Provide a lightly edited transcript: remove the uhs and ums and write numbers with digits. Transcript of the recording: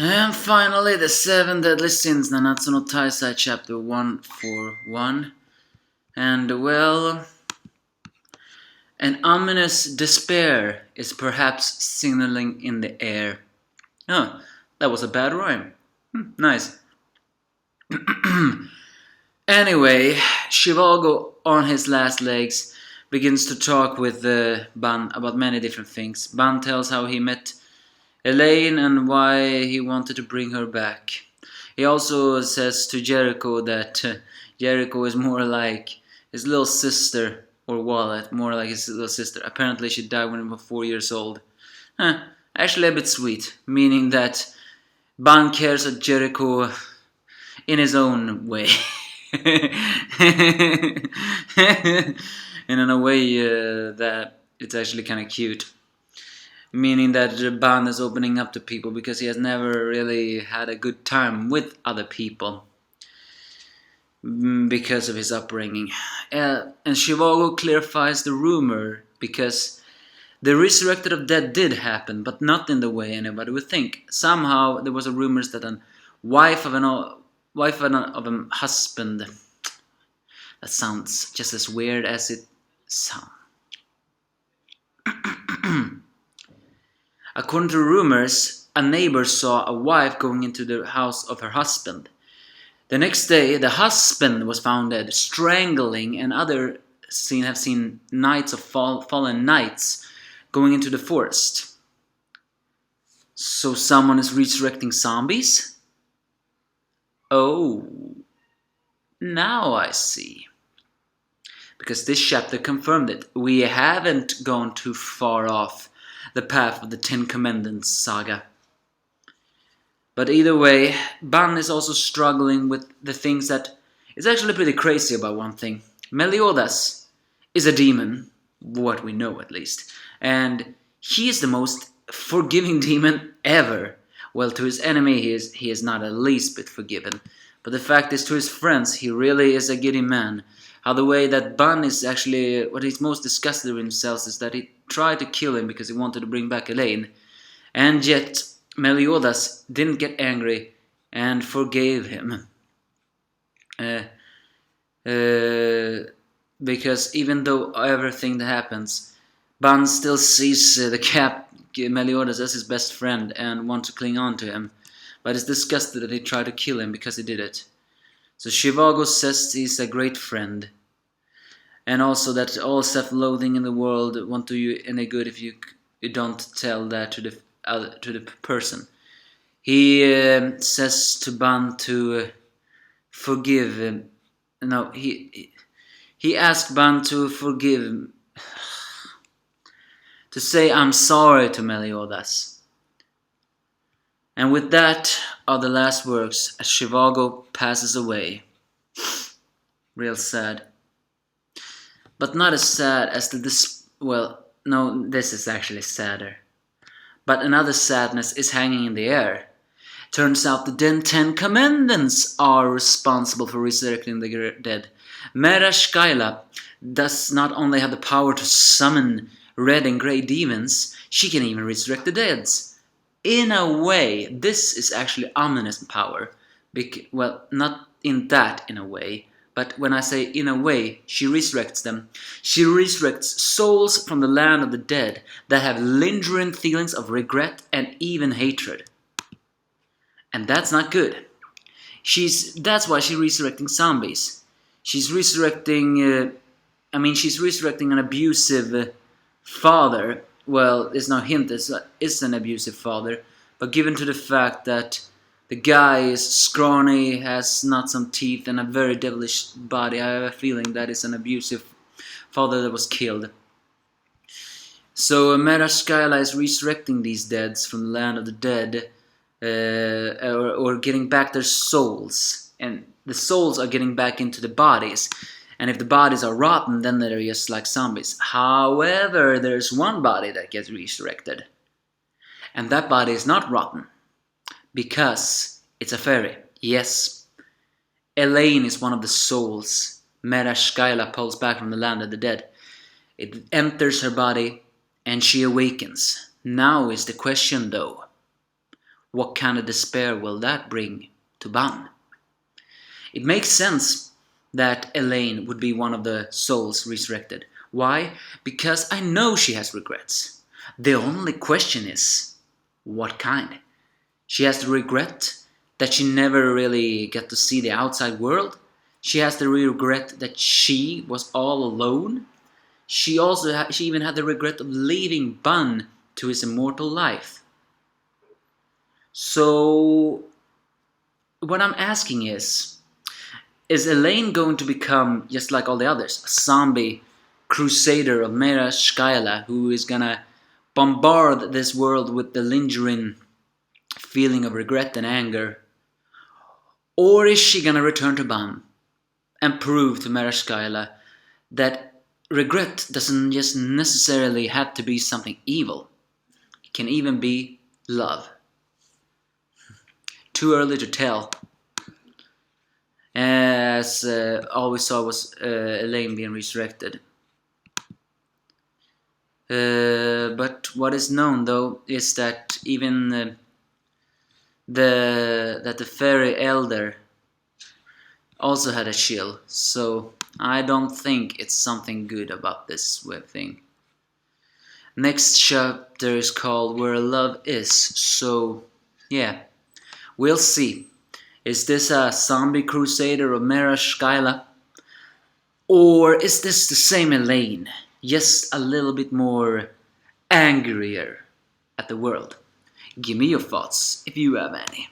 And finally, the 7 Deadly Sins, Nanatsu no Taizai, chapter 141. And well, an ominous despair is perhaps signaling in the air. Oh, that was a bad rhyme. Nice. Anyway, Shivago, on his last legs, begins to talk with Ban about many different things. Ban tells how he met Elaine and why he wanted to bring her back. He also says to Jericho that Jericho is more like his little sister, or Wallet, more like his little sister. Apparently she died when he was 4 years old. Actually a bit sweet, meaning that Ban cares for Jericho in his own way. And in a way that it's actually kind of cute. Meaning that Ban is opening up to people because he has never really had a good time with other people because of his upbringing. And Shivago clarifies the rumor because the resurrected of dead did happen, but not in the way anybody would think. Somehow there was a rumors that a wife of a husband. That sounds just as weird as it sounds. According to rumors, a neighbor saw a wife going into the house of her husband. The next day, the husband was found dead, strangling, and others have seen knights of fallen knights going into the forest. So someone is resurrecting zombies? Oh, now I see. Because this chapter confirmed it. We haven't gone too far off the path of the Ten Commandments saga. But either way, Ban is also struggling with the things that is actually pretty crazy about one thing. Meliodas is a demon, what we know at least, and he is the most forgiving demon ever. Well, to his enemy he is not the least bit forgiven, but the fact is to his friends he really is a giddy man. How the way that Ban is actually, what he's most disgusted with himself is that he tried to kill him because he wanted to bring back Elaine. And yet, Meliodas didn't get angry and forgave him. Because even though everything that happens, Ban still sees the Meliodas as his best friend and wants to cling on to him. But is disgusted that he tried to kill him because he did it. So Shivago says he's a great friend. And also that all self-loathing in the world won't do you any good if you don't tell that to the person. He says to Ban to forgive him. No, he asked Ban to forgive him. To say I'm sorry to Meliodas. And with that are the last words as Shivago passes away. Real sad. But not as sad as this is actually sadder. But another sadness is hanging in the air. Turns out the 10 Commandments are responsible for resurrecting the dead. Mera Skyla does not only have the power to summon red and grey demons, she can even resurrect the dead. In a way, this is actually ominous power. Well, not in a way. But when I say in a way, she resurrects them. She resurrects souls from the land of the dead that have lingering feelings of regret and even hatred. And that's not good. That's why she's resurrecting zombies. She's resurrecting an abusive father. Well, there's no hint it's an abusive father. But given to the fact that the guy is scrawny, has not some teeth, and a very devilish body, I have a feeling that is an abusive father that was killed. So Mera Skyla is resurrecting these deads from the land of the dead, or getting back their souls. And the souls are getting back into the bodies. And if the bodies are rotten, then they're just like zombies. However, there's one body that gets resurrected. And that body is not rotten. Because it's a fairy. Yes. Elaine is one of the souls Mera Skyla pulls back from the land of the dead. It enters her body and she awakens. Now is the question though. What kind of despair will that bring to Ban? It makes sense that Elaine would be one of the souls resurrected. Why? Because I know she has regrets. The only question is, what kind? She has the regret that she never really got to see the outside world. She has the regret that she was all alone. She even had the regret of leaving Bun to his immortal life. So what I'm asking is Elaine going to become, just like all the others, a zombie crusader of Mera Skyla who is gonna bombard this world with the lingering feeling of regret and anger? Or is she gonna return to Ban and prove to Mera Skyla that regret doesn't just necessarily have to be something evil? It can even be love. Too early to tell. As all we saw was Elaine being resurrected. But what is known though is that even the fairy elder also had a chill. So I don't think it's something good about this web thing. Next chapter is called Where Love Is. So yeah, we'll see. Is this a zombie crusader of Mera Skyla? Or is this the same Elaine, just a little bit more angrier at the world? Give me your thoughts if you have any.